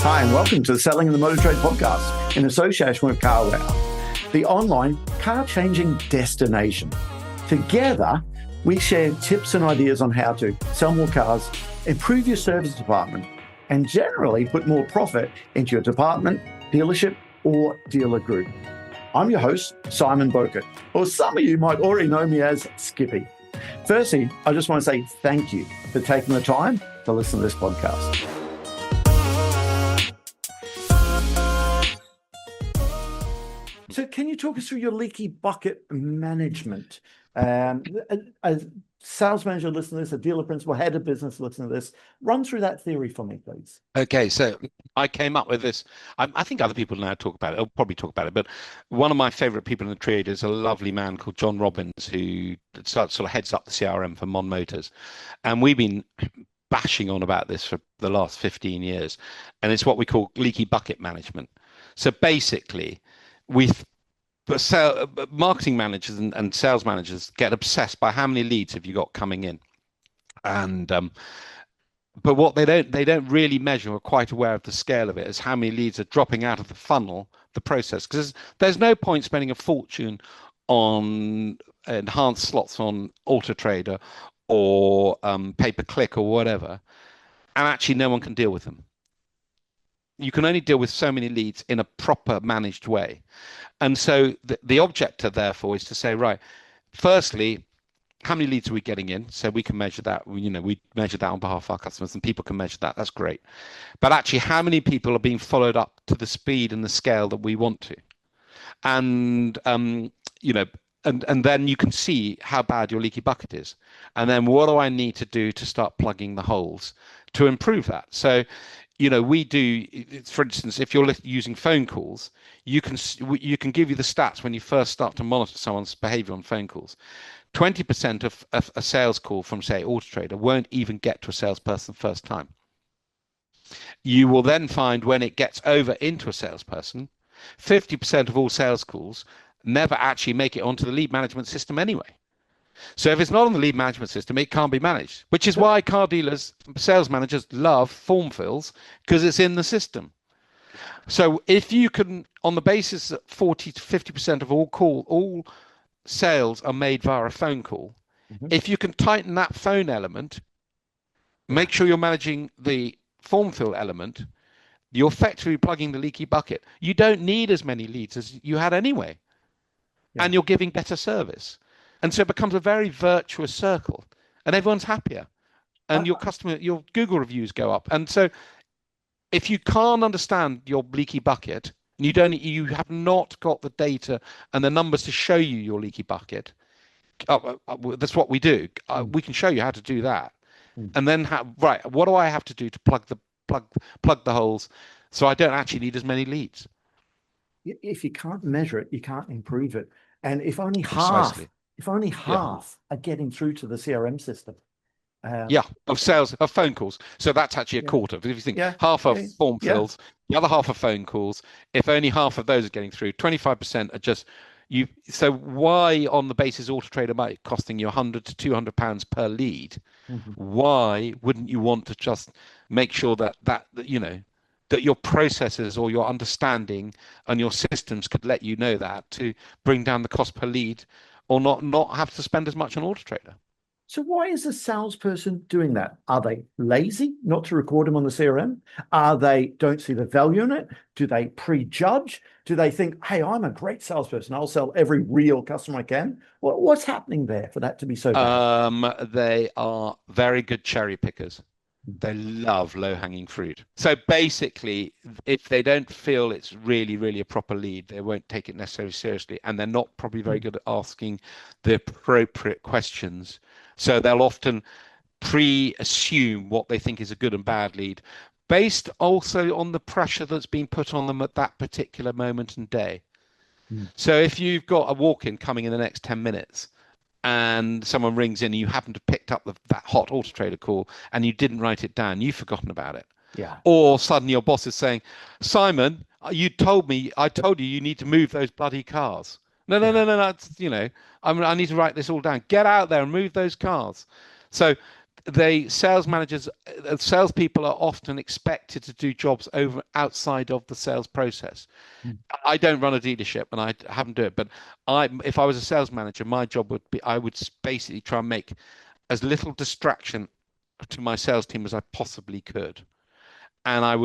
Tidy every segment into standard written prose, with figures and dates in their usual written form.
Hi, and welcome to the Selling in the Motor Trade podcast in association with CarWow, the online car-changing destination. Together, we share tips and ideas on how to sell more cars, improve your service department, and generally put more profit into your department, dealership, or dealer group. I'm your host, Simon Bowkett, or some of you might already know me as Skippy. Firstly, I just want to say thank you for taking the time to listen to this podcast. So can you talk us through your leaky bucket management? A sales manager listening to this, a dealer principal, head of business listening to this, run through that theory for me, please. Okay, so I came up with this. I think other people now talk about it. I'll probably talk about it. But one of my favorite people in the trade is a lovely man called John Robbins, who sort of heads up the CRM for Mon Motors. And we've been bashing on about this for the last 15 years. And it's what we call leaky bucket management. So basically, marketing managers and sales managers get obsessed by how many leads have you got coming in, and but what they don't really measure, or quite aware of the scale of it, is how many leads are dropping out of the funnel, the process. Because there's no point spending a fortune on enhanced slots on Auto Trader or pay-per-click or whatever, and actually no one can deal with them. You can only deal with so many leads in a proper managed way. And so the objective, therefore, is to say, right, firstly, how many leads are we getting in? So we can measure that. We measure that on behalf of our customers, and people can measure that. That's great. But actually, how many people are being followed up to the speed and the scale that we want to? And, and then you can see how bad your leaky bucket is. And then what do I need to do to start plugging the holes to improve that? So, we do, for instance, if you're using phone calls, you can give you the stats when you first start to monitor someone's behavior on phone calls. 20% of a sales call from, say, Auto Trader won't even get to a salesperson first time. You will then find when it gets over into a salesperson, 50% of all sales calls never actually make it onto the lead management system anyway. So if it's not on the lead management system, it can't be managed, which is why car dealers, sales managers love form fills, because it's in the system. So if you can, on the basis that 40 to 50% of all sales are made via a phone call, if you can tighten that phone element, make sure you're managing the form fill element, you're effectively plugging the leaky bucket. You don't need as many leads as you had anyway, and you're giving better service. And so it becomes a very virtuous circle, and everyone's happier, and your Google reviews go up. And so if you can't understand your leaky bucket, you have not got the data and the numbers to show you your leaky bucket, that's what we do. We can show you how to do that. And then what do I have to do to plug the holes so I don't actually need as many leads? If you can't measure it, you can't improve it. And if only half are getting through to the CRM system. Of phone calls. So that's actually a quarter. If you think half are form fills, the other half are phone calls. If only half of those are getting through, 25% are just you. So why, on the basis Auto Trader might costing you £100 to £200 per lead, why wouldn't you want to just make sure that your processes or your understanding and your systems could let you know that to bring down the cost per lead, or not have to spend as much on Auto Trader? So why is a salesperson doing that? Are they lazy not to record them on the CRM? Are they don't see the value in it? Do they prejudge? Do they think, hey, I'm a great salesperson, I'll sell every real customer I can? What's happening there for that to be so bad? They are very good cherry pickers. They love low-hanging fruit. So basically, if they don't feel it's really, really a proper lead, they won't take it necessarily seriously, and they're not probably very good at asking the appropriate questions. So they'll often pre-assume what they think is a good and bad lead, based also on the pressure that's been put on them at that particular moment and day. So if you've got a walk-in coming in the next 10 minutes, and someone rings in and you happen to picked up that hot Auto Trader call and you didn't write it down, you've forgotten about it. Or suddenly your boss is saying, Simon, I told you need to move those bloody cars. No, I need to write this all down. Get out there and move those cars. So sales managers, salespeople are often expected to do jobs outside of the sales process. I don't run a dealership and I haven't do it, but if I was a sales manager, my job would be, I would basically try and make as little distraction to my sales team as I possibly could. And I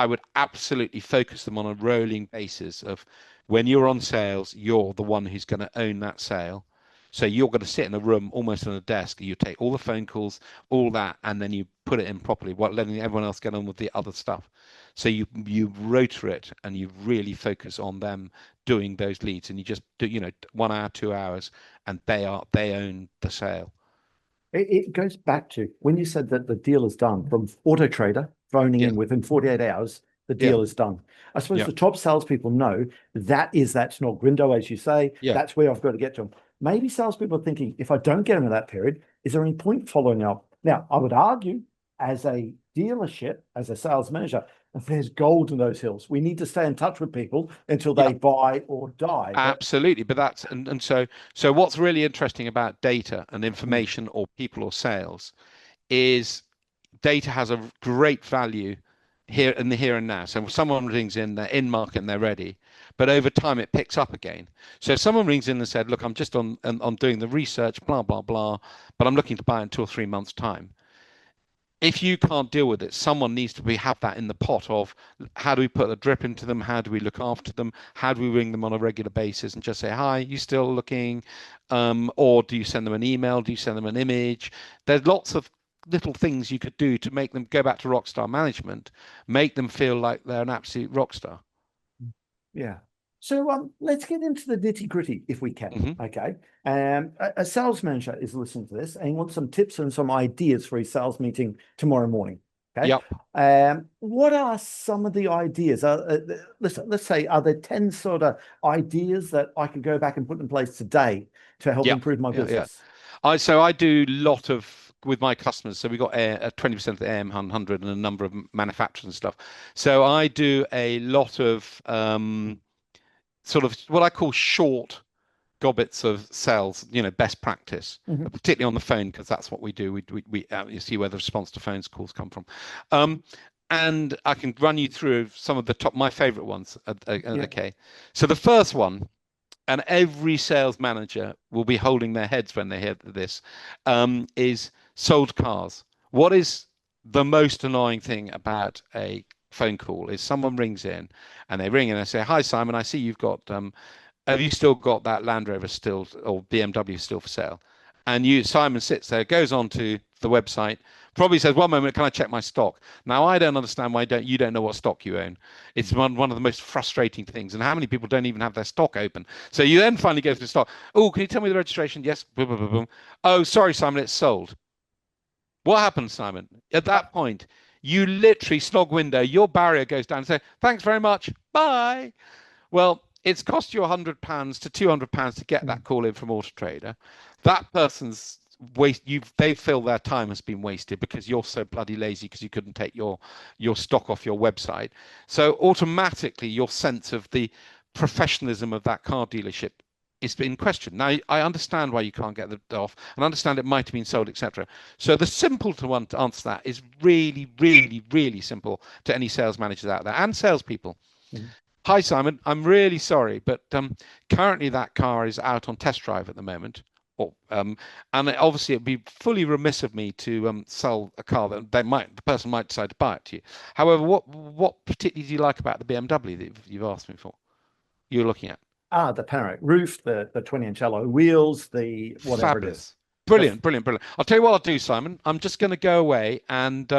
would absolutely focus them on a rolling basis of, when you're on sales, you're the one who's going to own that sale. So you're going to sit in a room almost on a desk. You take all the phone calls, all that, and then you put it in properly, while letting everyone else get on with the other stuff. So you rotor it and you really focus on them doing those leads, and you just do 1 hour, 2 hours, and they own the sale. It goes back to when you said that the deal is done from Auto Trader phoning in within 48 hours, the deal is done. I suppose the top salespeople know that's not Grindo, as you say. That's where I've got to get to them. Maybe salespeople are thinking, if I don't get them in that period, is there any point following up? Now, I would argue, as a dealership, as a sales manager, if there's gold in those hills, we need to stay in touch with people until they buy or die. Absolutely. But that's and so what's really interesting about data and information or people or sales is data has a great value here in the here and now. So if someone rings in, they're in market and they're ready, but over time it picks up again. So if someone rings in and said, look, I'm just on doing the research, blah, blah, blah, but I'm looking to buy in 2 or 3 months' time. If you can't deal with it, someone needs to have that in the pot of, how do we put a drip into them? How do we look after them? How do we ring them on a regular basis and just say, hi, you still looking? Or do you send them an email? Do you send them an image? There's lots of little things you could do to make them go back to rockstar management, make them feel like they're an absolute rock star. Yeah. So let's get into the nitty gritty if we can. Okay. A sales manager is listening to this and he wants some tips and some ideas for his sales meeting tomorrow morning. Okay. Yep. What are some of the ideas? Let's say, are there 10 sort of ideas that I could go back and put in place today to help improve my business? So I do a lot with my customers. So we got 20% of the AM100 and a number of manufacturers and stuff. So I do a lot of sort of what I call short gobbets of sales, best practice, particularly on the phone, because that's what we do. We you see where the response to phones calls come from. And I can run you through some of my favorite ones. Okay. So the first one, and every sales manager will be holding their heads when they hear this, is sold cars. What is the most annoying thing about a phone call is someone rings in and they ring and they say, hi, Simon, I see you've got, have you still got that Land Rover still, or BMW still for sale? And Simon sits there, goes on to the website, probably says, 1 moment, can I check my stock? Now, I don't understand why you don't know what stock you own. It's one of the most frustrating things. And how many people don't even have their stock open? So you then finally go to the stock. Oh, can you tell me the registration? Yes. Boom, boom, boom, boom. Oh, sorry, Simon, it's sold. What happens, Simon? At that point, you literally snog window, your barrier goes down and say, thanks very much, bye. Well, it's cost you £100 to £200 to get that call in from Auto Trader. That person's they feel their time has been wasted because you're so bloody lazy because you couldn't take your stock off your website. So automatically your sense of the professionalism of that car dealership is in question. Now, I understand why you can't get it off, and understand it might have been sold, etc. So the simple one to answer that is really, really, really simple to any sales managers out there and salespeople. Hi, Simon. I'm really sorry, but currently that car is out on test drive at the moment. And obviously, it'd be fully remiss of me to sell a car that the person might decide to buy it to you. However, what particularly do you like about the BMW that you've asked me for? You're looking at? The panoramic roof, the 20-inch alloy wheels, the whatever Fabulous. it is. Brilliant, brilliant, brilliant. I'll tell you what I'll do, Simon. I'm just going to go away, and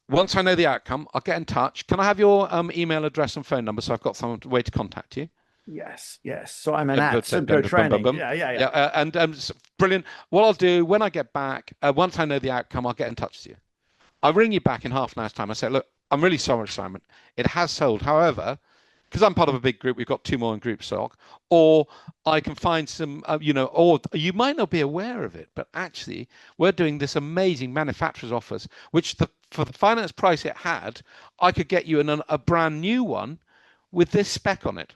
once I know the outcome, I'll get in touch. Can I have your email address and phone number so I've got some way to contact you? Yes. So I'm at symcotraining. Yeah. And brilliant. What I'll do when I get back, once I know the outcome, I'll get in touch with you. I'll ring you back in half an hour's time. I say, look, I'm really sorry, Simon. It has sold. However, because I'm part of a big group, we've got 2 more in group stock, or I can find some, or you might not be aware of it, but actually we're doing this amazing manufacturer's offers, which for the finance price it had, I could get you a brand new one with this spec on it.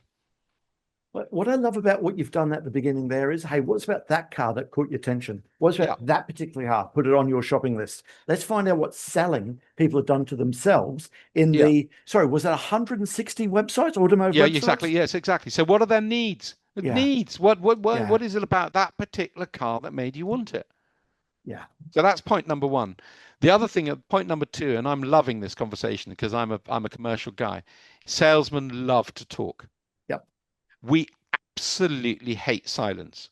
But what I love about what you've done at the beginning there is, hey, what's about that car that caught your attention? What's about that particular car? Put it on your shopping list. Let's find out what selling people have done to themselves in sorry, was it 160 websites, automotive websites? Exactly. Yes, exactly. So what are their needs? Needs. What is it about that particular car that made you want it? Yeah. So that's point number one. The other thing, point number two, and I'm loving this conversation because I'm a commercial guy. Salesmen love to talk. Yep. We absolutely hate silence.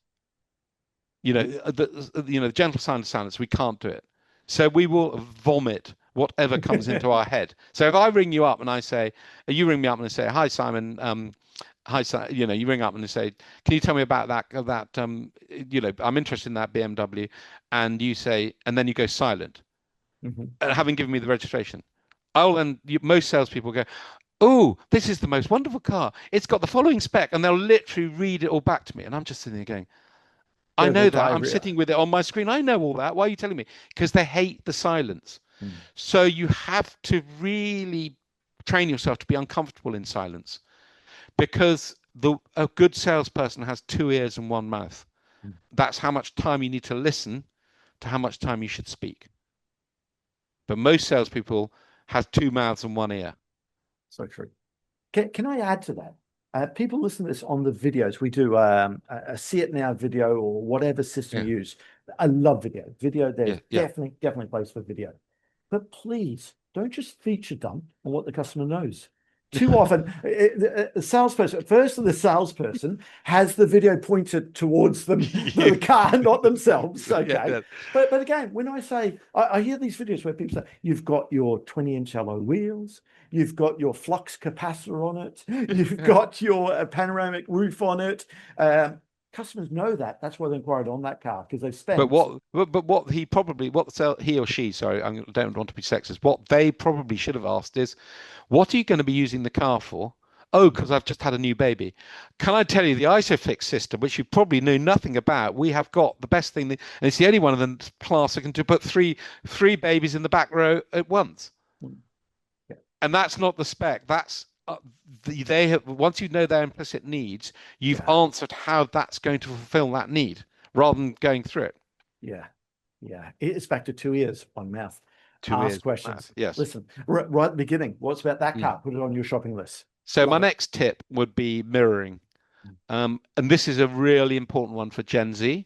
The gentle sound of silence. We can't do it. So we will vomit whatever comes into our head. So if I ring you up and I say, you ring me up and I say, "Hi, Simon." Hi, you ring up and they say, "Can you tell me about that? I'm interested in that BMW," and you say, and then you go silent, having given me the registration. Most salespeople go, "Oh, this is the most wonderful car. It's got the following spec," and they'll literally read it all back to me, and I'm just sitting there going, "I know that. I'm sitting with it on my screen. I know all that. Why are you telling me?" Because they hate the silence. So you have to really train yourself to be uncomfortable in silence. Because a good salesperson has 2 ears and 1 mouth. That's how much time you need to listen to how much time you should speak. But most salespeople have 2 mouths and 1 ear. So true. Can I add to that? People listen to this on the videos. We do a See It Now video or whatever system you use. I love video. There's definitely a place for video. But please don't just feature dump on what the customer knows. Too often, the salesperson has the video pointed towards them, the car, not themselves. Okay. But again, when I say, I hear these videos where people say, you've got your 20-inch alloy wheels, you've got your flux capacitor on it, you've got your panoramic roof on it. Customers know that. That's why they inquired on that car, because they spent. But what he or she, sorry, I don't want to be sexist. What they probably should have asked is, "What are you going to be using the car for?" "Oh, because I've just had a new baby." "Can I tell you the ISOFIX system, which you probably know nothing about? We have got the best thing, and it's the only one of the class that can put three babies in the back row at once." And that's not the spec. That's they have, once you know their implicit needs, you've answered how that's going to fulfill that need rather than going through it. It's back to 2 ears, 1 mouth. Ask questions. Yes. Listen, right at the beginning, what's about that car? Put it on your shopping list. So my next tip would be mirroring. And this is a really important one for Gen Z,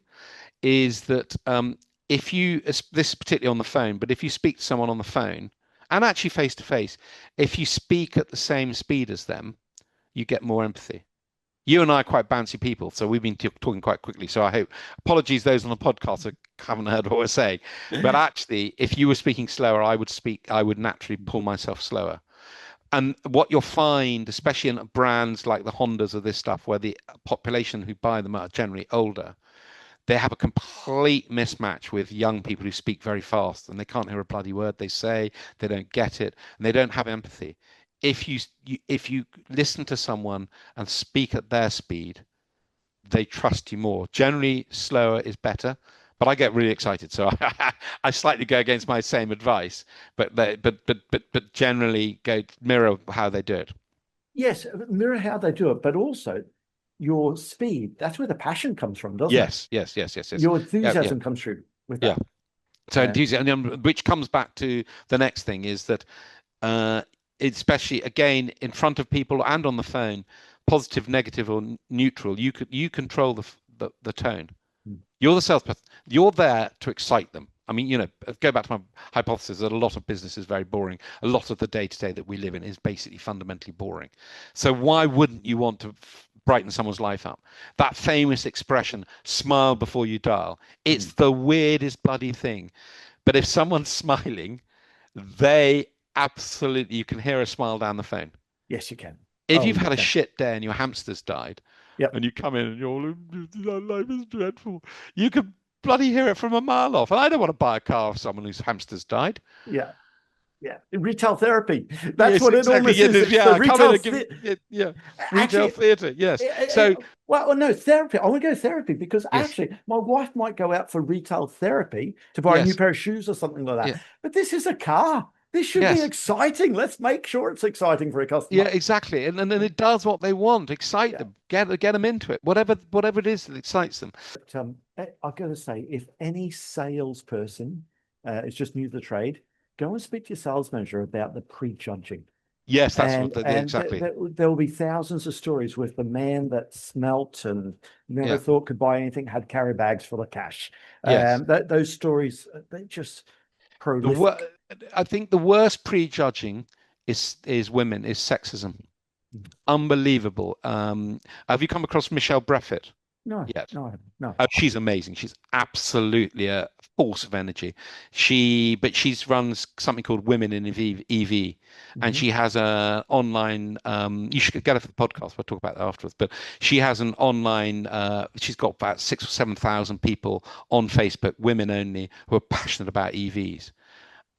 is that this is particularly on the phone, but if you speak to someone on the phone, and actually face to face, if you speak at the same speed as them, you get more empathy. You and I are quite bouncy people, so we've been talking quite quickly. So I hope, apologies those on the podcast that haven't heard what we're saying. But actually, if you were speaking slower, I would naturally pull myself slower. And what you'll find, especially in brands like the Hondas of this stuff, where the population who buy them are generally older, they have a complete mismatch with young people who speak very fast and they can't hear a bloody word they say. They don't get it, and they don't have empathy. If you listen to someone and speak at their speed, they trust you more. Generally, slower is better, but I get really excited, so I slightly go against my same advice. But generally, go mirror how they do it. Yes, mirror how they do it, but also your speed. That's where the passion comes from, doesn't it? Yes. Your enthusiasm comes through with that. So enthusiasm, which comes back to the next thing, is that especially again in front of people and on the phone, positive, negative, or neutral, you control the tone. You're the salesperson. You're there to excite them. I mean, go back to my hypothesis that a lot of business is very boring. A lot of the day-to-day that we live in is basically fundamentally boring. So why wouldn't you want to brighten someone's life up? That famous expression, "smile before you dial." It's the weirdest bloody thing. But if someone's smiling, you can hear a smile down the phone. Yes, you can. If you've had a shit day and your hamster's died, Yep. and you come in and you're, "Life is dreadful," you could bloody hear it from a mile off. And I don't want to buy a car of someone whose hamster's died. Yeah. Retail therapy. That's what it almost is. Retail theatre. Yes. No, therapy. I want to go therapy because actually my wife might go out for retail therapy to buy a new pair of shoes or something like that. But this is a car. This should be exciting. Let's make sure it's exciting for a customer. Yeah, exactly. And then it does what they want. Excite them. Get them into it. Whatever it is that excites them. But, I've got to say, if any salesperson is just new to the trade, go and speak to your sales manager about the prejudging. Yes, exactly. There will be thousands of stories with the man that smelt and never thought could buy anything, had carry bags full of cash. Yes. Those stories, they just prolific. I think the worst prejudging is women, is sexism. Unbelievable. Have you come across Michelle Breffett? No, yet? no. Oh, she's amazing. She's absolutely a force of energy. But she's runs something called Women in EV, and she has an online. You should get her for the podcast. We'll talk about that afterwards. But she has an online. She's got about 6,000 or 7,000 people on Facebook, women only, who are passionate about EVs.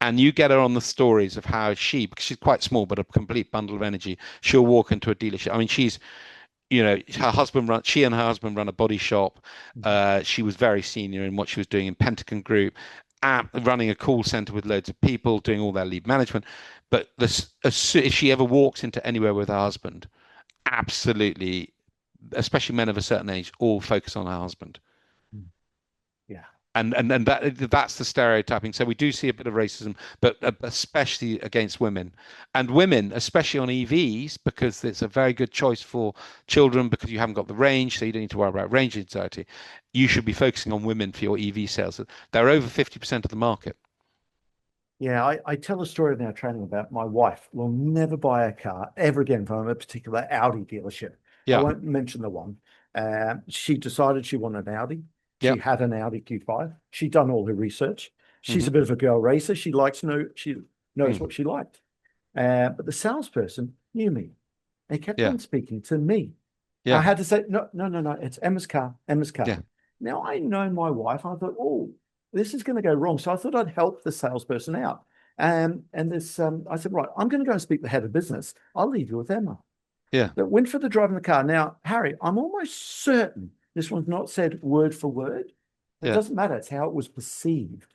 And you get her on the stories of how because she's quite small, but a complete bundle of energy. She'll walk into a dealership. I mean, she and her husband run a body shop. She was very senior in what she was doing in Pentagon Group, running a call center with loads of people, doing all their lead management. But if she ever walks into anywhere with her husband, absolutely, especially men of a certain age, all focus on her husband. Yeah. And that's the stereotyping. So we do see a bit of racism, but especially against women, and women, especially on EVs, because it's a very good choice for children because you haven't got the range, so you don't need to worry about range anxiety. You should be focusing on women for your EV sales. They're over 50% of the market. Yeah, I tell a story in our training about my wife will never buy a car ever again from a particular Audi dealership. Yeah. I won't mention the one. She decided she wanted an Audi. She had an Audi Q5. She'd done all her research. She's a bit of a girl racer. She knows what she liked. But the salesperson knew me. They kept on speaking to me. I had to say, no, it's Emma's car. Yeah. Now, I know my wife. I thought, oh, this is going to go wrong. So I thought I'd help the salesperson out. I said, right, I'm going to go and speak to the head of business. I'll leave you with Emma. Yeah. But went for the drive in the car. Now, Harry, I'm almost certain this one's not said word for word. It doesn't matter. It's how it was perceived.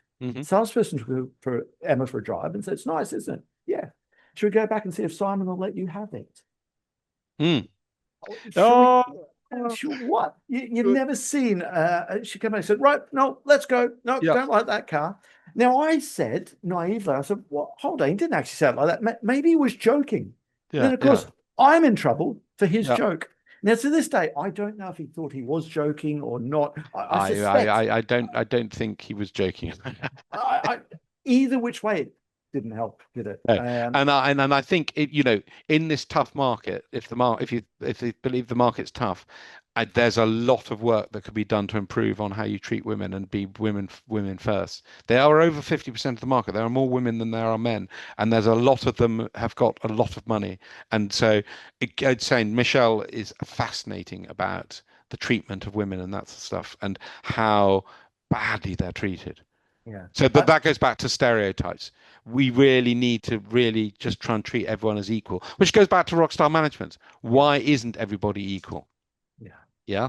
Salesperson took for Emma for a drive and said, it's nice, isn't it? Yeah. Should we go back and see if Simon will let you have it? What? You've never seen she came in and said, right, no, let's go. No, don't like that car. Now, I said, naively, I said, well, hold on, he didn't actually say it like that. Maybe he was joking. Then, of course, I'm in trouble for his joke. Now, to this day, I don't know if he thought he was joking or not. I don't think he was joking. Either which way, it didn't help, did it? No. And I think in this tough market, if you believe the market's tough, there's a lot of work that could be done to improve on how you treat women and be women first. They are over 50% of the market. There are more women than there are men, and there's a lot of them have got a lot of money. And so I'd say Michelle is fascinating about the treatment of women and that stuff and how badly they're treated. Yeah. So that goes back to stereotypes. We really need to really just try and treat everyone as equal, which goes back to rockstar management. Why isn't everybody equal? Yeah.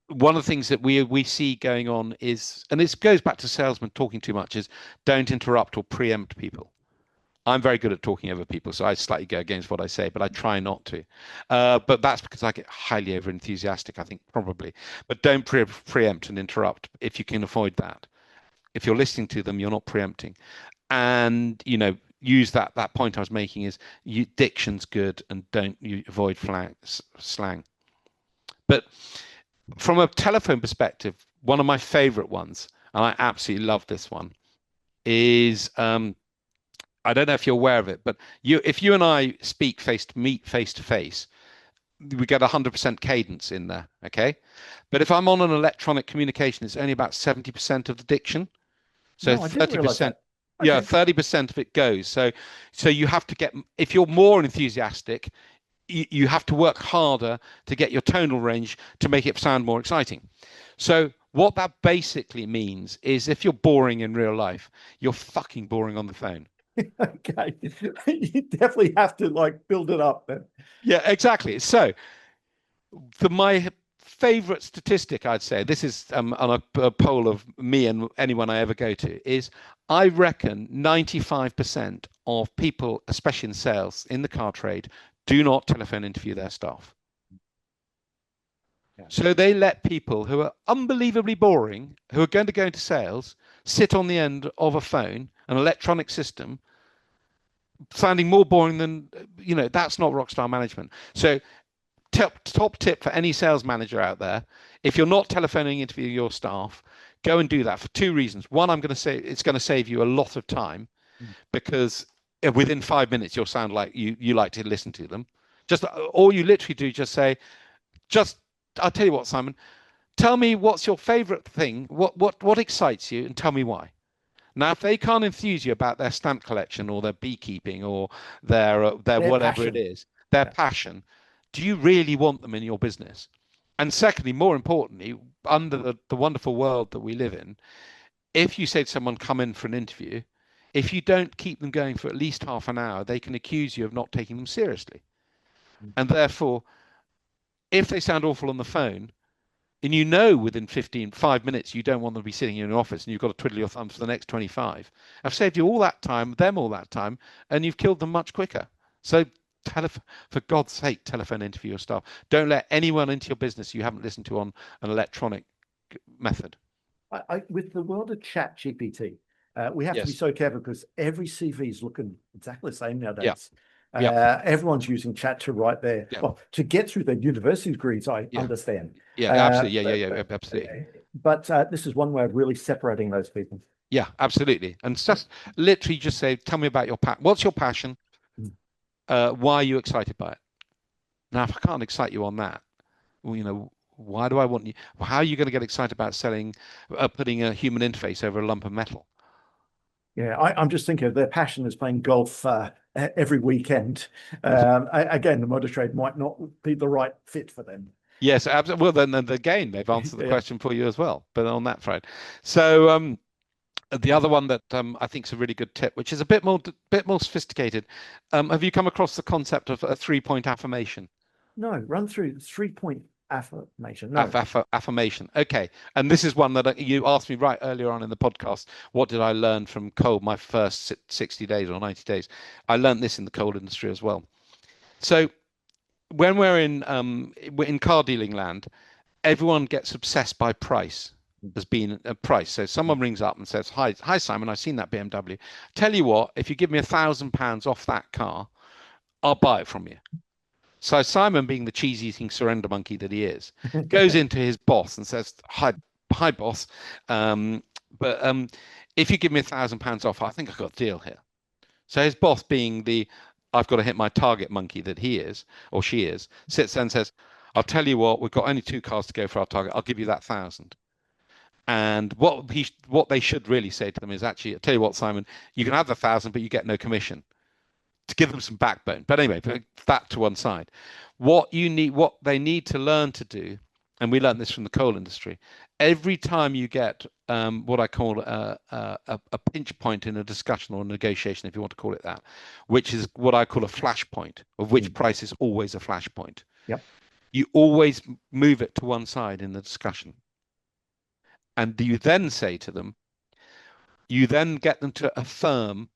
One of the things that we see going on is, and this goes back to salesmen talking too much, is don't interrupt or preempt people. I'm very good at talking over people, so I slightly go against what I say, but I try not to. But that's because I get highly over enthusiastic, I think, probably. But don't preempt and interrupt if you can avoid that. If you're listening to them, you're not preempting. And, use that point I was making is diction's good and you avoid slang. But from a telephone perspective, one of my favorite ones, and I absolutely love this one, is I don't know if you're aware of it, but if you and I meet face to face, we get 100% cadence in there, okay? But if I'm on an electronic communication, it's only about 70% of the diction. So 30%. Okay. Yeah, 30% of it goes. So you have to if you're more enthusiastic, you have to work harder to get your tonal range to make it sound more exciting. So what that basically means is if you're boring in real life, you're fucking boring on the phone. Okay. You definitely have to build it up then. Yeah, exactly. So my favorite statistic, I'd say, this is on a poll of me and anyone I ever go to, is I reckon 95% of people, especially in sales, in the car trade, do not telephone interview their staff. Yeah. So they let people who are unbelievably boring, who are going to go into sales, sit on the end of a phone, an electronic system, sounding more boring than, that's not rockstar management. So top tip for any sales manager out there, if you're not telephoning interview your staff, go and do that for two reasons. One, I'm going to say it's going to save you a lot of time, because within 5 minutes you'll sound like you like to listen to them. Just all you literally do, just say, I'll tell you what, Simon, tell me what's your favorite thing, what excites you, and tell me why. Now, if they can't enthuse you about their stamp collection or their beekeeping or their whatever passion. It is, their passion, do you really want them in your business? And secondly, more importantly, under the wonderful world that we live in, if you say to someone, come in for an interview, if you don't keep them going for at least half an hour, they can accuse you of not taking them seriously. And therefore, if they sound awful on the phone, and within 5 minutes you don't want them to be sitting in an office and you've got to twiddle your thumbs for the next 25, I've saved you all that time, them all that time, and you've killed them much quicker. So for God's sake, telephone interview your staff. Don't let anyone into your business you haven't listened to on an electronic method. With the world of chat GPT, we have to be so careful, because every CV is looking exactly the same nowadays. Everyone's using chat to write well, to get through their university degrees, I understand. Absolutely. Absolutely. But this is one way of really separating those people. Yeah, absolutely. And just literally just say, tell me about what's your passion? Why are you excited by it? Now, if I can't excite you on that, why do I want you? How are you going to get excited about putting a human interface over a lump of metal? Yeah, I'm just thinking of their passion is playing golf every weekend. Again, the motor trade might not be the right fit for them. Yes, absolutely. Well, then again, they've answered the question for you as well, but on that front. So the other one that I think is a really good tip, which is a bit more sophisticated. Have you come across the concept of a 3-point affirmation? No, run through 3-point affirmation. No. Affirmation. Okay. And this is one that you asked me right earlier on in the podcast. What did I learn from coal my first 60 days or 90 days? I learned this in the coal industry as well. So when we're in car dealing land, everyone gets obsessed by price as being a price. So someone rings up and says, hi Simon, I've seen that BMW. Tell you what, if you give me £1,000 off that car, I'll buy it from you. So Simon, being the cheese-eating surrender monkey that he is, goes into his boss and says, hi boss, but if you give me £1,000 off, I think I've got a deal here. So his boss, being the I've got to hit my target monkey that he is, or she is, sits there and says, I'll tell you what, we've got only 2 cars to go for our target. I'll give you that 1,000. And what they should really say to them is, actually, I'll tell you what, Simon, you can have the 1,000, but you get no commission. To give them some backbone. But anyway, put that to one side. What they need to learn to do, and we learned this from the coal industry, every time you get what I call a pinch point in a discussion or a negotiation, if you want to call it that, which is what I call a flash point, of which price is always a flash point. Yep. You always move it to one side in the discussion. And you then say to them, you then get them to affirm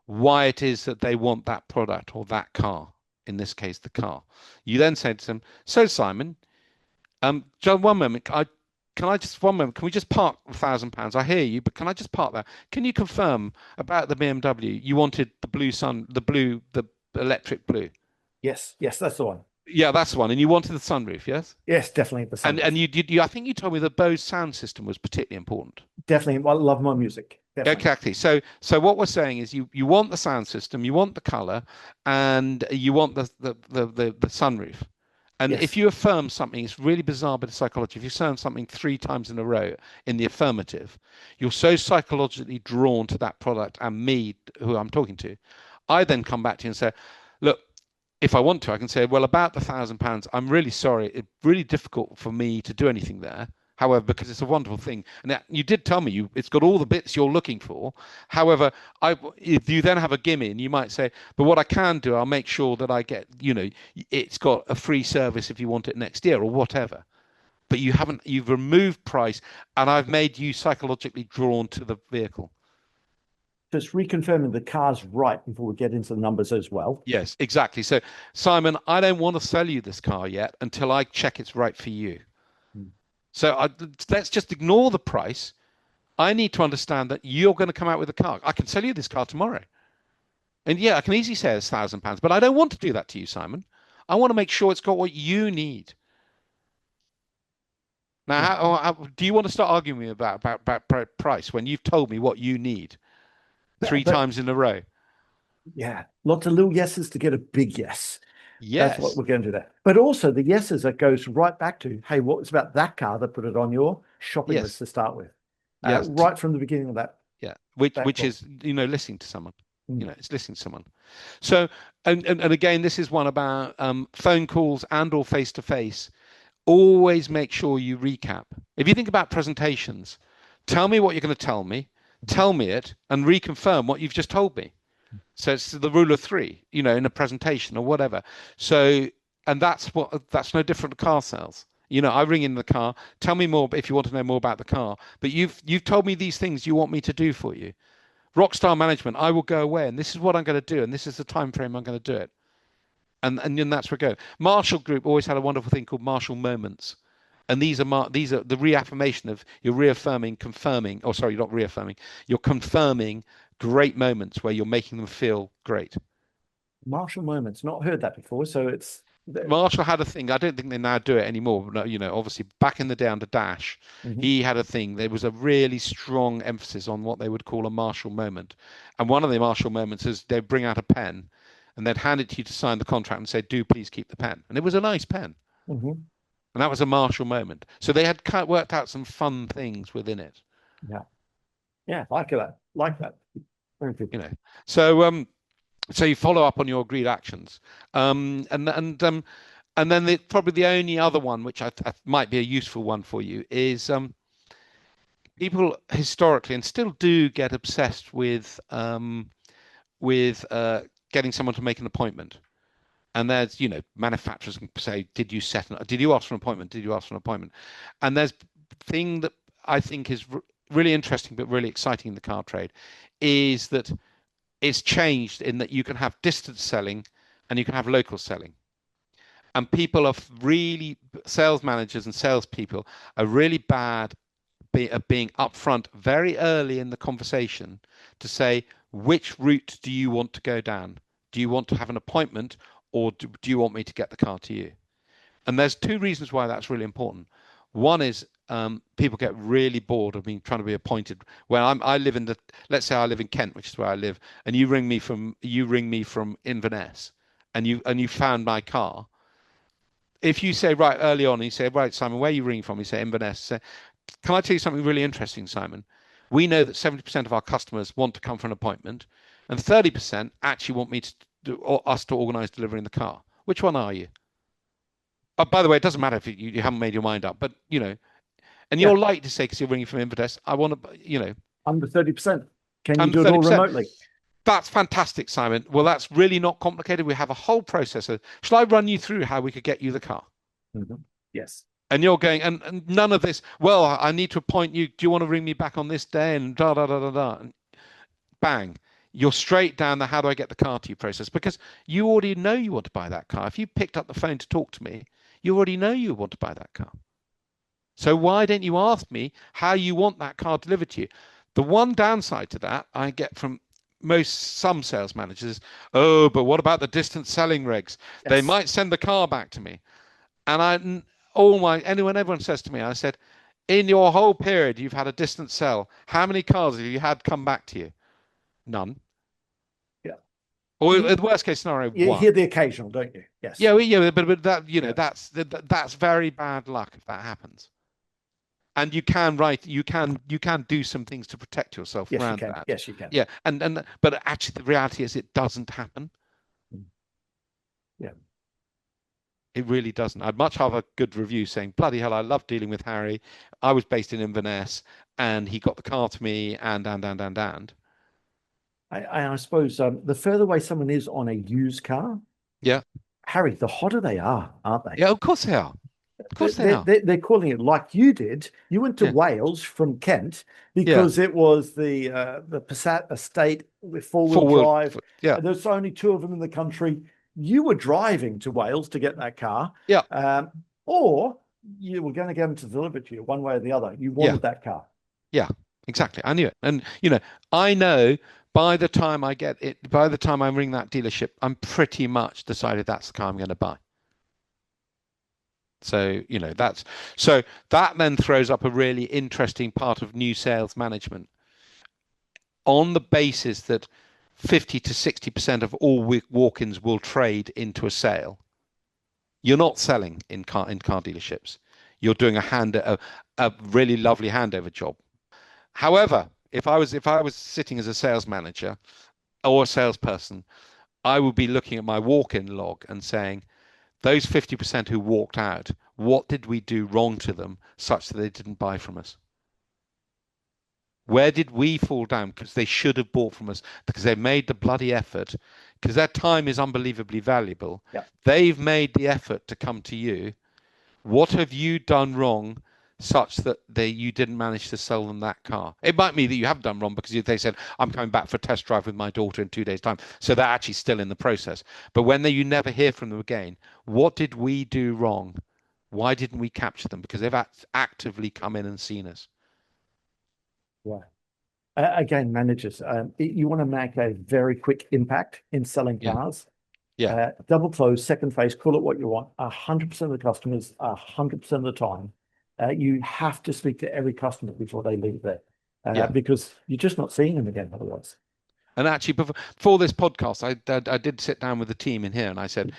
why it is that they want that product or that car, in this case, the car. You then say to them, so Simon, John, one moment, can we just park £1,000? I hear you, but can I just park there? Can you confirm about the BMW? You wanted the electric blue. Yes, that's the one. Yeah, that's the one. And you wanted the sunroof, yes? Yes, definitely the sunroof. And you I think you told me the Bose sound system was particularly important. Definitely. I love my music. Definitely. Exactly. So what we're saying is you want the sound system, you want the color, and you want the sunroof. And if you affirm something, it's really bizarre bit of psychology. If you affirm something 3 times in a row in the affirmative, you're so psychologically drawn to that product and me, who I'm talking to. I then come back to you and say, look, if I want to, I can say, well, about the £1,000, I'm really sorry. It's really difficult for me to do anything there. However, because it's a wonderful thing. And you did tell me it's got all the bits you're looking for. However, if you then have a gimme, and you might say, but what I can do, I'll make sure that I get, it's got a free service if you want it next year or whatever. but you've removed price, and I've made you psychologically drawn to the vehicle. Just reconfirming the car's right before we get into the numbers as well. Yes, exactly. So, Simon, I don't want to sell you this car yet until I check it's right for you. So let's just ignore the price. I need to understand that you're going to come out with a car. I can sell you this car tomorrow. And yeah, I can easily say it's £1,000, but I don't want to do that to you, Simon. I want to make sure it's got what you need. Now, how do you want to start arguing with me about price when you've told me what you need three times in a row? Yeah, lots of little yeses to get a big yes. Yes. That's what we're going to do there. But also the yeses, that goes right back to, hey, what was about that car that put it on your shopping list to start with? Yes. Right from the beginning of that. Yeah, which is, listening to someone. It's listening to someone. So, and again, this is one about phone calls and or face-to-face. Always make sure you recap. If you think about presentations, tell me what you're going to tell me it, and reconfirm what you've just told me. So it's the rule of three, in a presentation or whatever. So, and that's no different to car sales. I ring in the car, tell me more if you want to know more about the car, but you've told me these things you want me to do for you. Rockstar management, I will go away and this is what I'm going to do. And this is the time frame I'm going to do it. And then that's where we go. Marshall Group always had a wonderful thing called Marshall Moments. And these are the reaffirmation of you're reaffirming, confirming, or sorry, not reaffirming, you're confirming great moments where you're making them feel great. Marshall Moments, not heard that before. So it's Marshall had a thing. I don't think they now do it anymore. But, obviously back in the day under Dash, he had a thing. There was a really strong emphasis on what they would call a Marshall moment. And one of the Marshall moments is they'd bring out a pen and they'd hand it to you to sign the contract and say, do please keep the pen. And it was a nice pen. And that was a Marshall moment. So they had worked out some fun things within it. Yeah. Yeah, like that. Very good. So you follow up on your agreed actions, and then probably the only other one, which I might be a useful one for you, is people historically and still do get obsessed with getting someone to make an appointment. And there's, manufacturers can say, did you ask for an appointment? Did you ask for an appointment? And there's thing that I think is really interesting but really exciting in the car trade is that it's changed in that you can have distance selling and you can have local selling. And sales managers and salespeople are really bad at being upfront very early in the conversation to say, which route do you want to go down? Do you want to have an appointment or do you want me to get the car to you? And there's two reasons why that's really important. One is people get really bored of trying to be appointed. Well, let's say I live in Kent, which is where I live, and you ring me from Inverness, and you found my car. If you say right early on, and you say, right, Simon, where are you ringing from? You say Inverness. Say, can I tell you something really interesting, Simon? We know that 70% of our customers want to come for an appointment, and 30% actually want us to organise delivering the car. Which one are you? Oh, by the way, it doesn't matter if you haven't made your mind up, but and you're likely to say, because you're ringing from Inverness, I want to, under 30%. Can you do it all remotely? That's fantastic, Simon. Well, that's really not complicated. We have a whole process. Shall I run you through how we could get you the car? Yes. And you're going, and none of this, well, I need to appoint you. Do you want to ring me back on this day? And da, da, da, da, da. And bang. You're straight down the how do I get the car to you process, because you already know you want to buy that car. If you picked up the phone to talk to me, you already know you want to buy that car. So why don't you ask me how you want that car delivered to you? The one downside to that I get from some sales managers, but what about the distance selling regs? Yes. They might send the car back to me. And everyone says to me, I said, in your whole period, you've had a distance sell. How many cars have you had come back to you? None. Yeah. Or the worst case scenario, you hear the occasional, don't you? Yes. Yeah, but that that's very bad luck if that happens. And you can do some things to protect yourself around that. Yes, you can. Yeah, but actually the reality is it doesn't happen. Yeah. It really doesn't. I'd much have a good review saying, bloody hell, I love dealing with Harry. I was based in Inverness and he got the car to me and. I suppose the further away someone is on a used car, yeah, Harry, the hotter they are, aren't they? Yeah, of course they are. Of course they are. They're calling it like you did. You went to Yeah. Wales from Kent Yeah. because it was the Passat estate with four-wheel Four-wheel. drive. Yeah. There's only two of them in the country. You were driving to Wales to get that car, Yeah. or you were going to get them to deliver it to you one way or the other. You Yeah. wanted that car. Yeah. Exactly. I knew it. And I know by the time I get it, by the time I ring that dealership, I'm pretty much decided that's the car I'm going to buy. So, so that then throws up a really interesting part of new sales management on the basis that 50 to 60% of all walk-ins will trade into a sale. You're not selling in car dealerships. You're doing a really lovely handover job. However, if I was sitting as a sales manager or a salesperson, I would be looking at my walk-in log and saying, those 50% who walked out, what did we do wrong to them such that they didn't buy from us? Where did we fall down? Because they should have bought from us, because they made the bloody effort, because their time is unbelievably valuable. Yeah. They've made the effort to come to you. What have you done wrong such that you didn't manage to sell them that car? It might be that you have done wrong because they said, I'm coming back for a test drive with my daughter in 2 days' time. So they're actually still in the process. But when you never hear from them again, what did we do wrong? Why didn't we capture them? Because they've actively come in and seen us. Right. Again, managers, you want to make a very quick impact in selling Yeah. cars. Yeah. Double close, second face, call it what you want. 100% of the customers, 100% of the time, you have to speak to every customer before they leave there, because you're just not seeing them again otherwise. And actually, before this podcast, I did sit down with the team in here and I said,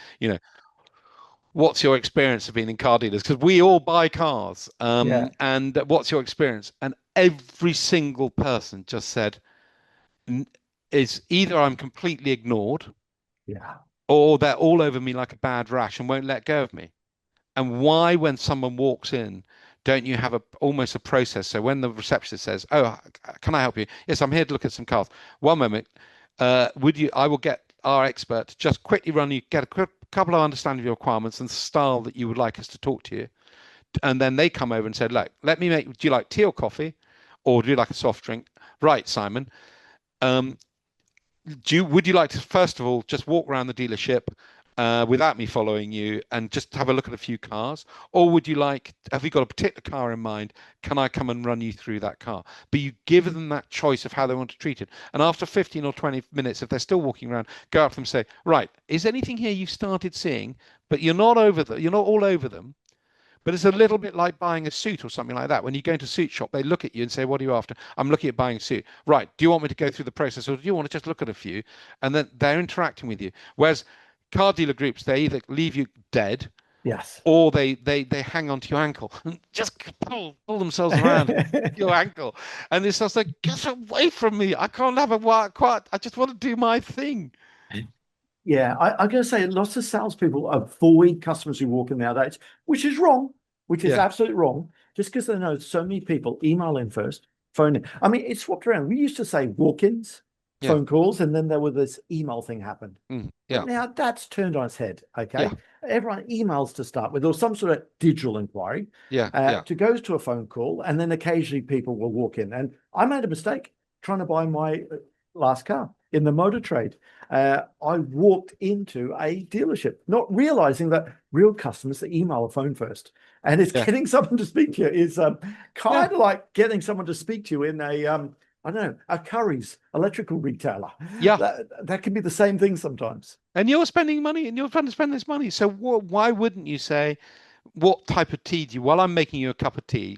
what's your experience of being in car dealers? Because we all buy cars. And what's your experience? And every single person just said, is either I'm completely ignored, Yeah. or they're all over me like a bad rash and won't let go of me. And why, when someone walks in, don't you have almost a process? So when the receptionist says, "Oh, can I help you?" Yes, I'm here to look at some cars. One moment, would you? I will get our expert to just quickly run you, get a quick couple of understanding of your requirements and the style that you would like us to talk to you. And then they come over and say, "Look, let me make. Do you like tea or coffee, or do you like a soft drink?" Right, Simon. Would you like to first of all just walk around the dealership without me following you and just have a look at a few cars, or have you got a particular car in mind? Can I come and run you through that car? But you give them that choice of how they want to treat it, and after 15 or 20 minutes, if they're still walking around, go up to them and say, right, is anything here you've started seeing, but you're not all over them. But it's a little bit like buying a suit or something like that. When you go into a suit shop, they look at you and say, what are you after? I'm looking at buying a suit. Right. Do you want me to go through the process, or do you want to just look at a few? And then they're interacting with you. Whereas car dealer groups, they either leave you dead, Yes. or they hang onto your ankle and just pull themselves around your ankle. And it's just like, get away from me. I can't have I just want to do my thing. Yeah, I'm going to say lots of salespeople avoid customers who walk in nowadays, which is wrong, which is Yeah. absolutely wrong, just because they know so many people email in first, phone in. I mean, it's swapped around. We used to say walk-ins, Yeah. phone calls, and then there was this email thing happened. Yeah. But now that's turned on its head, okay? Yeah. Everyone emails to start with, or some sort of digital inquiry, to go to a phone call, and then occasionally people will walk in. And I made a mistake trying to buy my last car in the motor trade. I walked into a dealership, not realizing that real customers that email a phone first, and it's getting someone to speak to you is kind of like getting someone to speak to you in a I don't know, a Curry's electrical retailer. Yeah, that can be the same thing sometimes. And you're spending money, and you're trying to spend this money. So why wouldn't you say, what type of tea do you? While I'm making you a cup of tea,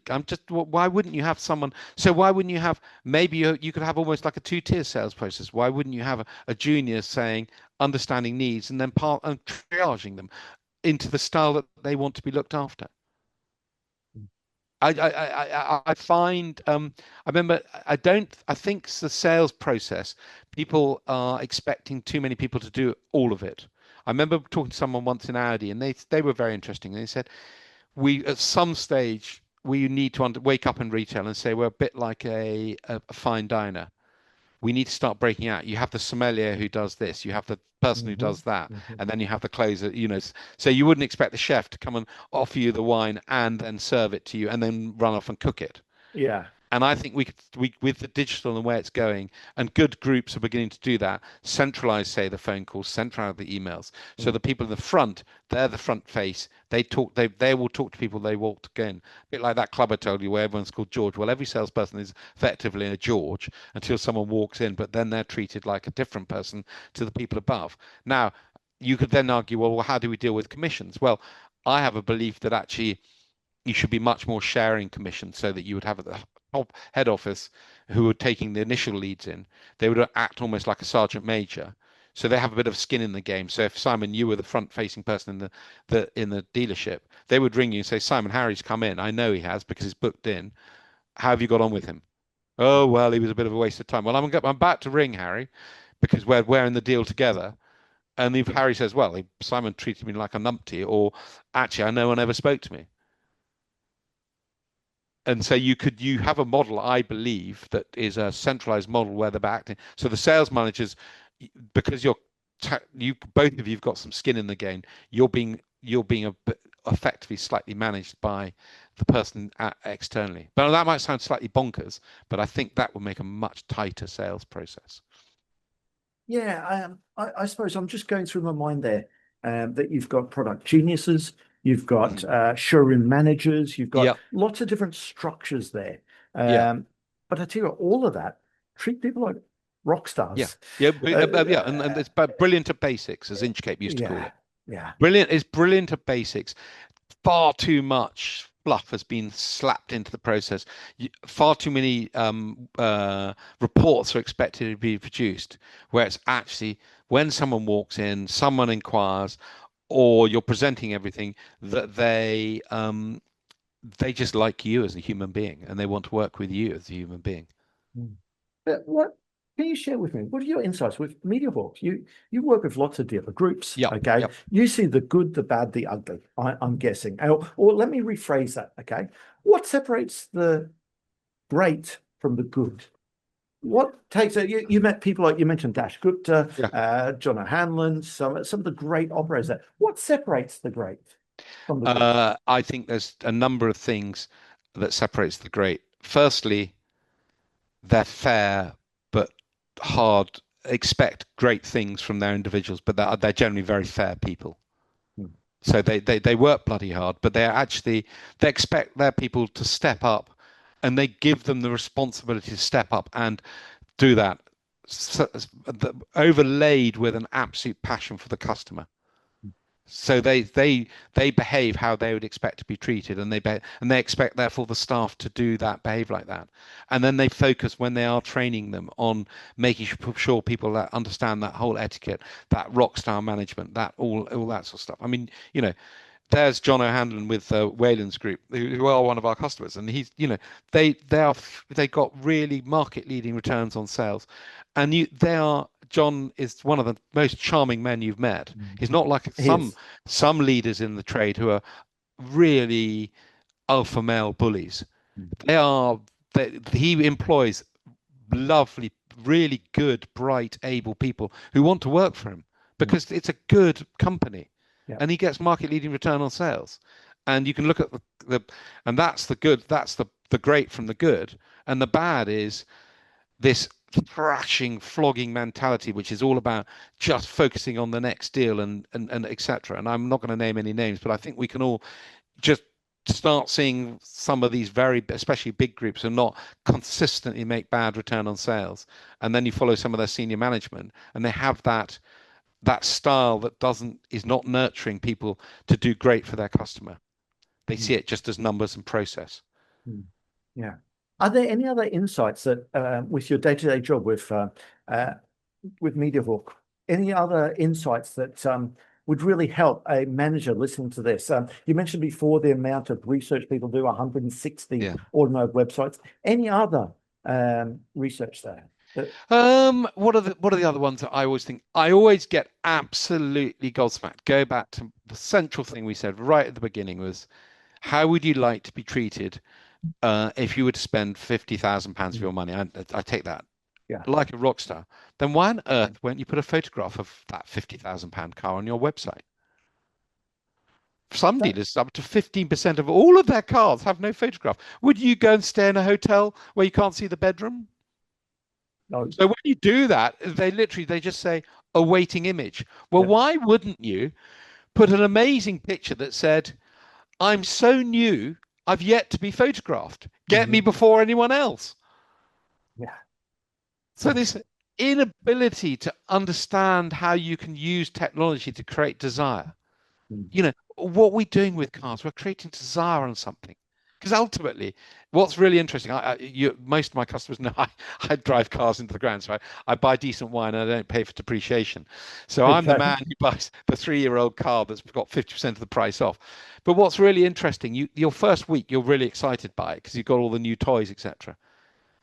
why wouldn't you have someone? So why wouldn't you have, maybe you could have almost like a two-tier sales process. Why wouldn't you have a junior saying, understanding needs, and then triaging them into the style that they want to be looked after? I find I remember I think the sales process, people are expecting too many people to do all of it. I remember talking to someone once in Audi, and they were very interesting. They said, we at some stage we need to wake up in retail and say we're a bit like a fine diner. we need to start breaking out. You have the sommelier who does this, you have the person who does that, and then you have the closer, so you wouldn't expect the chef to come and offer you the wine and then serve it to you and then run off and cook it. Yeah. And I think we with the digital and the way it's going, and good groups are beginning to do that, centralize, say, the phone calls, centralize the emails. So the people in the front, they're the front face. They will talk to people they walked again. A bit like that club I told you where everyone's called George. Well, every salesperson is effectively a George until someone walks in, but then they're treated like a different person to the people above. Now, you could then argue, well, how do we deal with commissions? Well, I have a belief that actually you should be much more sharing commissions so that you would have the top head office who are taking the initial leads in. They would act almost like a sergeant major. So they have a bit of skin in the game. So if Simon, you were the front-facing person in the dealership, they would ring you and say, Simon, Harry's come in. I know he has because he's booked in. How have you got on with him? Oh, well, he was a bit of a waste of time. Well, I'm about to ring Harry because we're in the deal together. And if Harry says, well, Simon treated me like a numpty, or actually, no one ever spoke to me. And so you have a model, I believe, that is a centralized model where they're acting. So the sales managers, because you both of you've got some skin in the game, you're being effectively slightly managed by the person externally. But that might sound slightly bonkers, but I think that would make a much tighter sales process. Yeah, I suppose I'm just going through my mind there, that you've got product geniuses, you've got showroom managers, you've got lots of different structures there. But I tell you what, all of that, treat people like rock stars. And it's brilliant at basics, as Inchcape used to call it. Yeah. Brilliant at basics. Far too much fluff has been slapped into the process. Far too many reports are expected to be produced, where it's actually when someone walks in, someone inquires, or you're presenting everything, that they just like you as a human being and they want to work with you as a human being. What can you share with me? What are your insights with MediaHawk? You work with lots of dealer groups. Okay. You see the good, the bad, the ugly, I'm guessing. Or let me rephrase that. Okay. What separates the great from the good? What takes it? You met people like you mentioned Dash Gupta, John O'Hanlon, some of the great operators there. What separates the great from the good? I think there's a number of things that separates the great. Firstly, they're fair but hard, expect great things from their individuals, but they're generally very fair people. So they work bloody hard, but they expect their people to step up, and they give them the responsibility to step up and do that, overlaid with an absolute passion for the customer. So they behave how they would expect to be treated, and they expect therefore the staff to behave like that. And then they focus when they are training them on making sure people understand that whole etiquette, that rock star management, that all that sort of stuff. I mean, there's John O'Hanlon with Wayland's Group, who are one of our customers, and he's, they got really market leading returns on sales, and John is one of the most charming men you've met. He's not like some leaders in the trade who are really alpha male bullies. He employs lovely, really good, bright, able people who want to work for him because it's a good company. And he gets market leading return on sales. And you can look at and that's the good, that's the great from the good. And the bad is this thrashing, flogging mentality, which is all about just focusing on the next deal and etc. And I'm not going to name any names, but I think we can all just start seeing some of these especially big groups, and not consistently make bad return on sales. And then you follow some of their senior management, and they have that style that is not nurturing people to do great for their customer. They see it just as numbers and process. Yeah. Are there any other insights that with your day-to-day job with MediaHawk, any other insights that would really help a manager listening to this? You mentioned before the amount of research people do, 160 automotive websites. Any other research there? What are the other ones that I always think? I always get absolutely gobsmacked. Go back to the central thing we said right at the beginning was, how would you like to be treated if you were to spend £50,000 of your money? I take that like a rock star, then why on earth won't you put a photograph of that £50,000 car on your website? Some dealers, up to 15% of all of their cars have no photograph. Would you go and stay in a hotel where you can't see the bedroom? No. So when you do that, they just say awaiting image. Well, why wouldn't you put an amazing picture that said, I'm so new, I've yet to be photographed. Get me before anyone else. Yeah. So this inability to understand how you can use technology to create desire. What we're doing with cars, we're creating desire on something. Because ultimately, what's really interesting, most of my customers know I drive cars into the ground, so I buy decent wine and I don't pay for depreciation. So I'm the man who buys the 3-year-old car that's got 50% of the price off. But what's really interesting, your first week, you're really excited by it because you've got all the new toys, etc.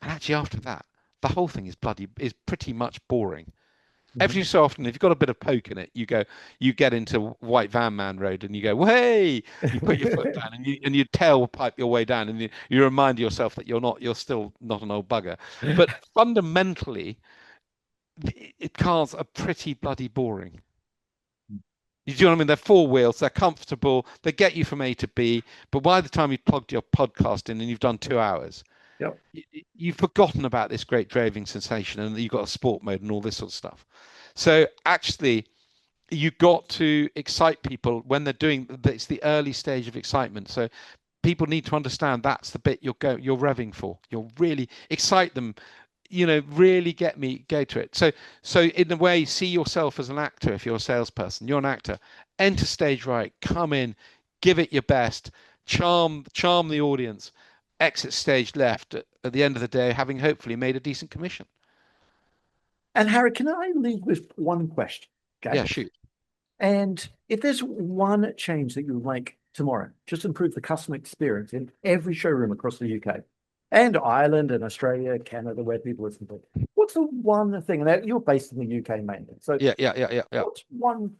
And actually after that, the whole thing is pretty much boring. Every so often, if you've got a bit of poke in it, you get into White Van Man Road and you go, well, hey, you put your foot down and you tail pipe your way down and you remind yourself that you're still not an old bugger. But fundamentally, cars are pretty bloody boring. You know what I mean? They're 4 wheels, they're comfortable, they get you from A to B, but by the time you've plugged your podcast in and you've done 2 hours, you've forgotten about this great driving sensation and you've got a sport mode and all this sort of stuff. So actually, you've got to excite people when they're doing, it's the early stage of excitement. So people need to understand that's the bit you're revving for. You'll really excite them, really go to it. So in a way, see yourself as an actor. If you're a salesperson, you're an actor. Enter stage right, come in, give it your best, charm the audience, exit stage left at the end of the day, having hopefully made a decent commission. And Harry, can I leave with one question? Okay? Yeah, shoot. And if there's one change that you would make tomorrow, just improve the customer experience in every showroom across the UK and Ireland and Australia, Canada, where people listen to it, what's the one thing? And you're based in the UK mainly, so yeah. What's one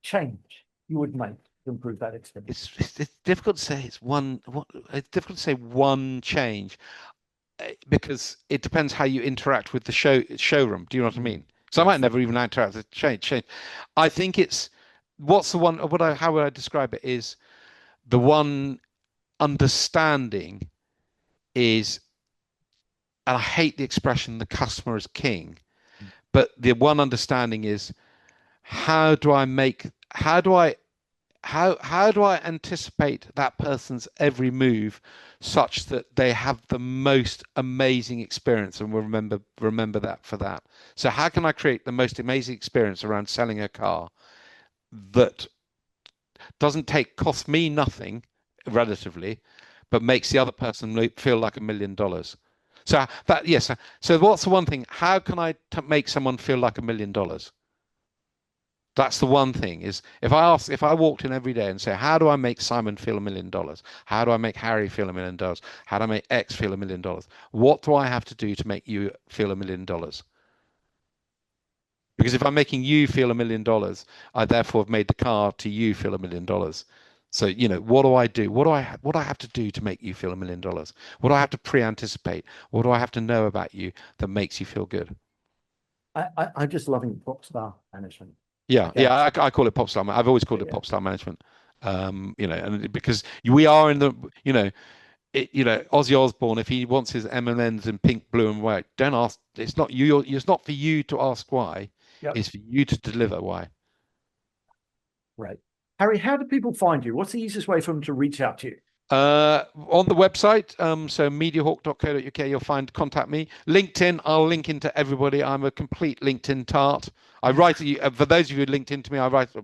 change you would make to improve that experience? It's difficult to say. It's difficult to say one change because it depends how you interact with the showroom. Do you know what I mean? So I might never even interact with change. I think it's what's the one. How would I describe it? Is the one understanding is, and I hate the expression "the customer is king," but the one understanding is how do I anticipate that person's every move such that they have the most amazing experience and will remember that for that. So how can I create the most amazing experience around selling a car that doesn't cost me nothing relatively, but makes the other person feel like $1 million? So So what's the one thing? How can I make someone feel like $1 million? That's the one thing is if I walked in every day and say, how do I make Simon feel $1 million? How do I make Harry feel $1 million? How do I make X feel $1 million? What do I have to do to make you feel $1 million? Because if I'm making you feel $1 million, I therefore have made the car to you feel $1 million. So, what do I do? What do I have to do to make you feel $1 million? What do I have to pre-anticipate? What do I have to know about you that makes you feel good? I'm just loving pop star management. Yeah, I call it pop star. I've always called it pop star management. And because we are in the, Ozzy Osbourne, if he wants his M&Ms in pink, blue, and white, don't ask. It's not you. It's not for you to ask why. It's for you to deliver why. Right, Harry. How do people find you? What's the easiest way for them to reach out to you? On the website, so mediahawk.co.uk, you'll contact me. LinkedIn, I'll link into everybody. I'm a complete LinkedIn tart. I write for those of you who linked into me.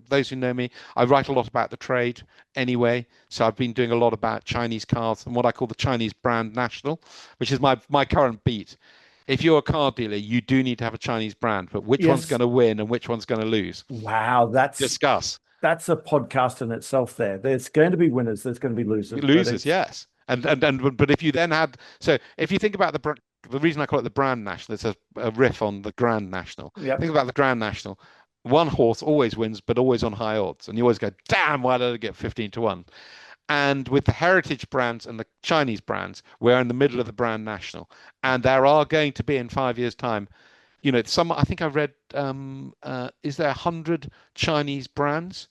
Those who know me. I write a lot about the trade anyway. So I've been doing a lot about Chinese cars and what I call the Chinese brand national, which is my current beat. If you're a car dealer, you do need to have a Chinese brand, but which one's going to win and which one's going to lose? Wow, discuss. That's a podcast in itself. There's going to be winners. There's going to be losers. Losers, yes. But if you then if you think about the reason I call it the brand national, it's a riff on the Grand National. Yep. Think about the Grand National. One horse always wins, but always on high odds, and you always go, "Damn, why did I get 15 to 1?" And with the heritage brands and the Chinese brands, we're in the middle of the brand national. And there are going to be in 5 years' time, I think I read, is there 100 Chinese brands?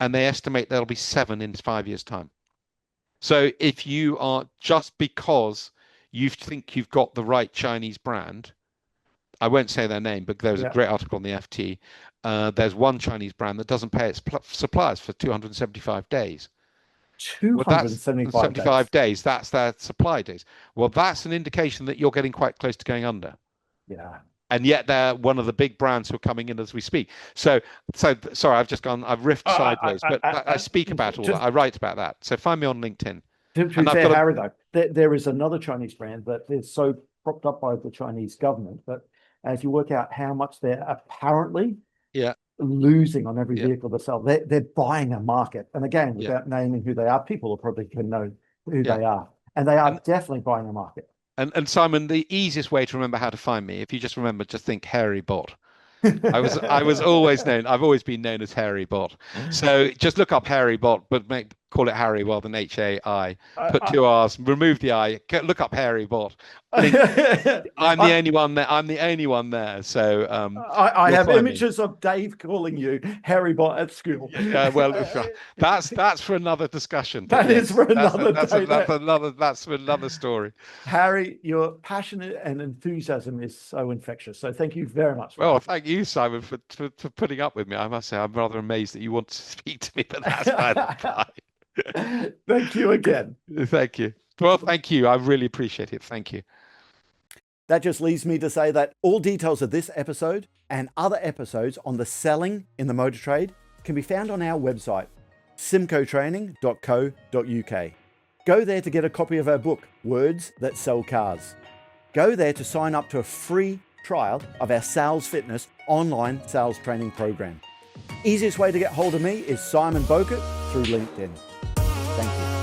And they estimate there'll be 7 in 5 years' time. So if you are, just because you think you've got the right Chinese brand, I won't say their name, but there was a great article on the FT. There's one Chinese brand that doesn't pay its suppliers for 275 days. 275 days. That's their supply days. Well, that's an indication that you're getting quite close to going under. Yeah. And yet they're one of the big brands who are coming in as we speak. So sorry, I've riffed sideways, but I speak about all that. I write about that. So find me on LinkedIn. To be fair, Harry, though, there is another Chinese brand that is so propped up by the Chinese government that if you work out how much they're apparently losing on every vehicle they sell, they're buying a market. And again, without naming who they are, people will probably can know who they are. And they are definitely buying a market. And Simon, the easiest way to remember how to find me, if you just remember, just think Hairy Bot. I've always been known as Hairy Bot. So just look up Hairy Bot, but call it Harry rather than HAI. Put 2 R's, remove the I. Look up Hairy Bot. I'm the only one there. I'm the only one there. So I have images of Dave calling you Hairy Bot at school. Well, that's for another discussion. Is for another that's for another story. Harry, your passion and enthusiasm is so infectious. So thank you very much. Well, thank you, Simon, for putting up with me. I must say, I'm rather amazed that you want to speak to me, but that's by the by. Thank you again. Thank you. Well, thank you. I really appreciate it. Thank you. That just leaves me to say that all details of this episode and other episodes on the selling in the motor trade can be found on our website, symcotraining.co.uk. Go there to get a copy of our book, Words That Sell Cars. Go there to sign up to a free trial of our Sales Fitness online sales training program. Easiest way to get hold of me is Simon Bowkett through LinkedIn. Thank you.